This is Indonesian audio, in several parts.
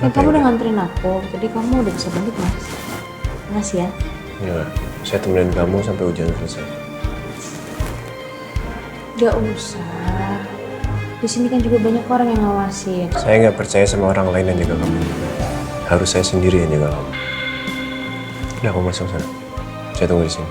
Ya, kamu udah nganterin aku, jadi kamu udah bisa balik mas. Makasih ya. Ya, saya temenin kamu sampai ujian selesai. Gak usah. Di sini kan juga banyak orang yang ngawasin. Saya nggak percaya sama orang lain yang jaga kamu. Harus saya sendiri yang jaga kamu. Udah, kamu masuk sana. Saya tunggu di sini.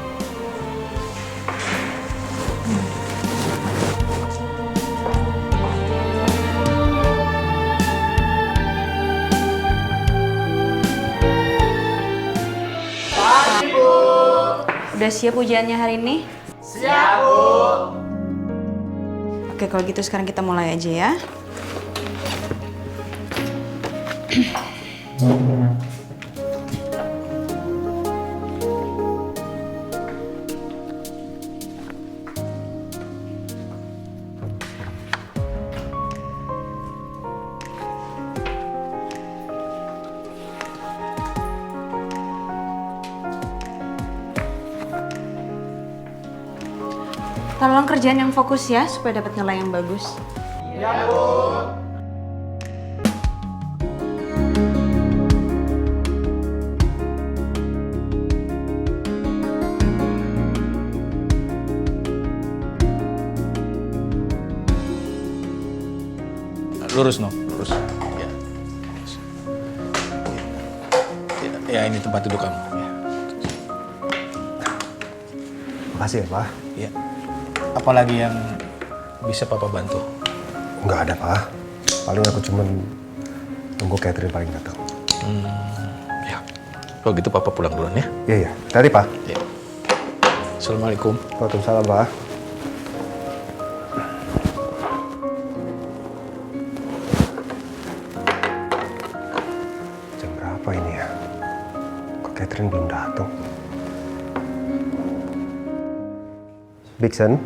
Udah siap ujiannya hari ini? Siap, Bu. Oke, kalau gitu sekarang kita mulai aja ya. Tolong kerjaan yang fokus ya, supaya dapat nilai yang bagus. Ya, Bu. Lurus, no? Lurus. Ya. Ya, ini tempat duduk kamu. Ya. Makasih ya, Pak. Ya. Apalagi yang bisa Papa bantu? Nggak ada, Pak. Paling aku cuman tunggu Catherine paling datang. Ya. Kalau gitu Papa pulang duluan ya. Iya, iya. Tadi, Pak. Ya. Assalamualaikum. Waalaikumsalam, Pak. Jam berapa ini ya? Kok Catherine belum datang? Bigson?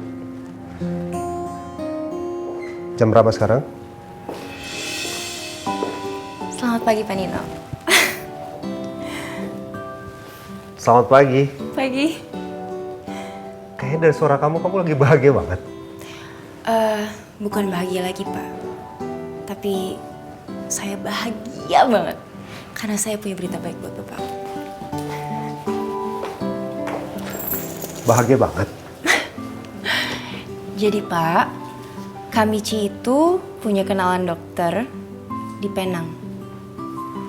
Jam berapa sekarang? Selamat pagi, Pak Nino. Selamat pagi. Pagi. Kayaknya dari suara kamu lagi bahagia banget. Bukan bahagia lagi, Pak. Tapi saya bahagia banget. Karena saya punya berita baik buat Bapak. Bahagia banget. Jadi, Pak, Kamichi itu punya kenalan dokter di Penang.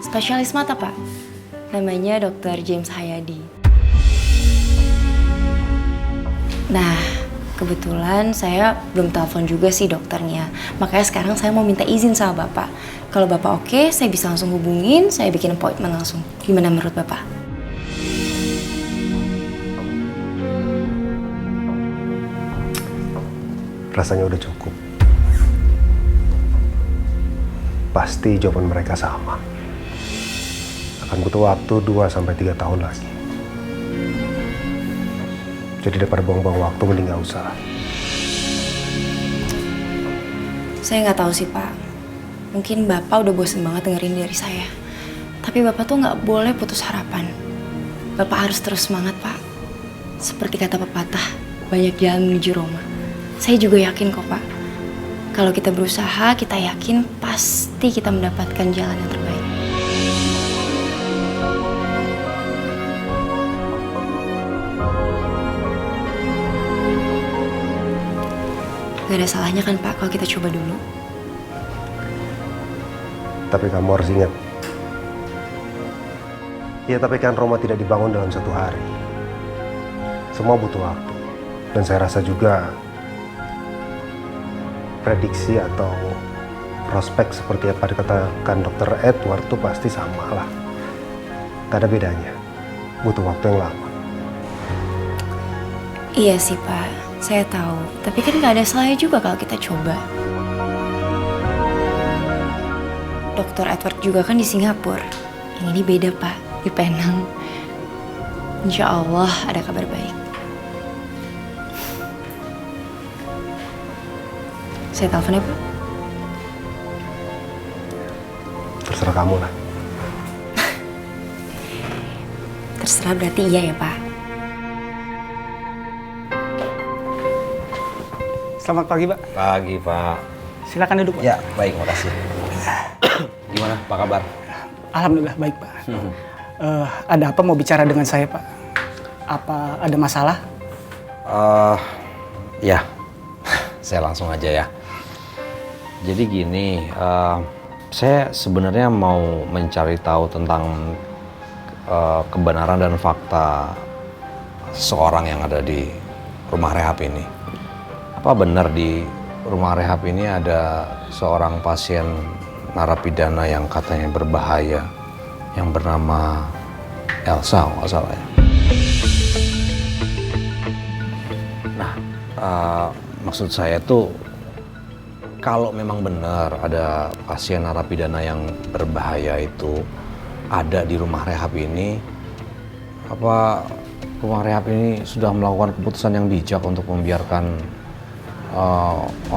Spesialis mata, Pak. Namanya Dr. James Hayadi. Nah, kebetulan saya belum telepon juga sih dokternya. Makanya sekarang saya mau minta izin sama Bapak. Kalau Bapak oke, saya bisa langsung hubungin, saya bikin appointment langsung. Gimana menurut Bapak? Rasanya udah cukup. Pasti jawaban mereka sama. Akan butuh waktu 2-3 tahun lagi. Jadi daripada buang-buang waktu, mending gak usah. Saya nggak tahu sih, Pak. Mungkin Bapak udah bosen banget dengerin dari saya. Tapi Bapak tuh nggak boleh putus harapan. Bapak harus terus semangat, Pak. Seperti kata pepatah, banyak jalan menuju Roma. Saya juga yakin kok, Pak. Kalau kita berusaha, kita yakin pasti kita mendapatkan jalan yang terbaik. Gak ada salahnya kan, Pak, kalau kita coba dulu. Tapi kamu harus ingat. Ya, tapi kan Roma tidak dibangun dalam satu hari. Semua butuh waktu. Dan saya rasa juga prediksi atau prospek seperti apa dikatakan Dr. Edward itu pasti sama lah. Gak ada bedanya. Butuh waktu yang lama. Iya sih, Pak. Saya tahu. Tapi kan gak ada salahnya juga kalau kita coba. Dr. Edward juga kan di Singapura. Yang ini beda, Pak. Di Penang. Insya Allah ada kabar baik. Saya telepon ya, Pak. Terserah kamu lah. Terserah berarti iya ya, Pak. Selamat pagi, Pak. Pagi, Pak. Silakan duduk, Pak. Ya, baik, makasih. Gimana, apa kabar? Alhamdulillah baik Pak. Ada apa mau bicara dengan saya Pak? Apa ada masalah? Ya, saya langsung aja ya. Jadi gini, saya sebenarnya mau mencari tahu tentang kebenaran dan fakta seseorang yang ada di rumah rehab ini. Apa benar di rumah rehab ini ada seorang pasien narapidana yang katanya berbahaya, yang bernama Elsa, nggak salah ya? Nah, maksud saya tuh, kalau memang benar ada pasien narapidana yang berbahaya itu ada di rumah rehab ini, apa rumah rehab ini sudah melakukan keputusan yang bijak untuk membiarkan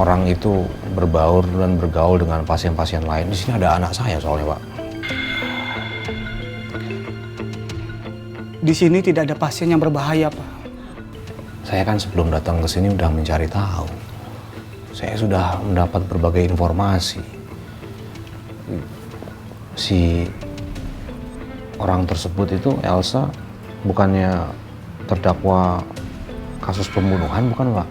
orang itu berbaur dan bergaul dengan pasien-pasien lain? Di sini ada anak saya soalnya, Pak. Di sini tidak ada pasien yang berbahaya Pak. Saya kan sebelum datang ke sini udah mencari tahu. Saya sudah mendapat berbagai informasi. Si orang tersebut itu, Elsa, bukannya terdakwa kasus pembunuhan, bukan Pak?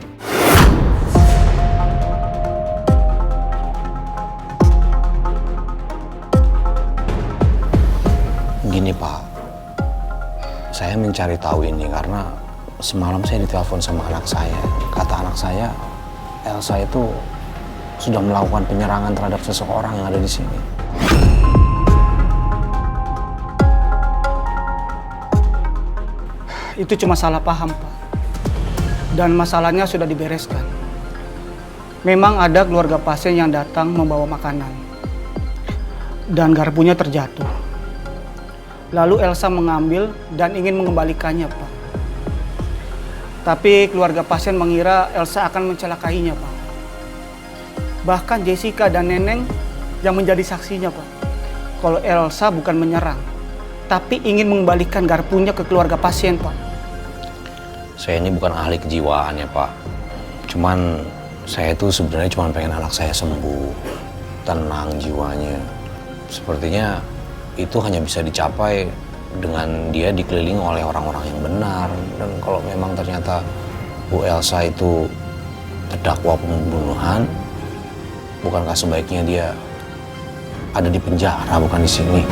Gini Pak, saya mencari tahu ini karena semalam saya ditelepon sama anak saya. Kata anak saya, Elsa itu sudah melakukan penyerangan terhadap seseorang yang ada di sini. Itu cuma salah paham Pak. Dan masalahnya sudah dibereskan. Memang ada keluarga pasien yang datang membawa makanan. Dan garpunya terjatuh. Lalu Elsa mengambil dan ingin mengembalikannya Pak. Tapi keluarga pasien mengira Elsa akan mencelakainya Pak. Bahkan Jessica dan Neneng yang menjadi saksinya Pak. Kalau Elsa bukan menyerang, tapi ingin mengembalikan garpunya ke keluarga pasien Pak. Saya ini bukan ahli kejiwaan ya Pak. Cuman saya itu sebenarnya cuma pengen anak saya sembuh, tenang jiwanya. Sepertinya itu hanya bisa dicapai dengan dia dikelilingi oleh orang-orang yang benar. Dan kalau memang ternyata Bu Elsa itu terdakwa pembunuhan, bukankah sebaiknya dia ada di penjara, bukan di sini?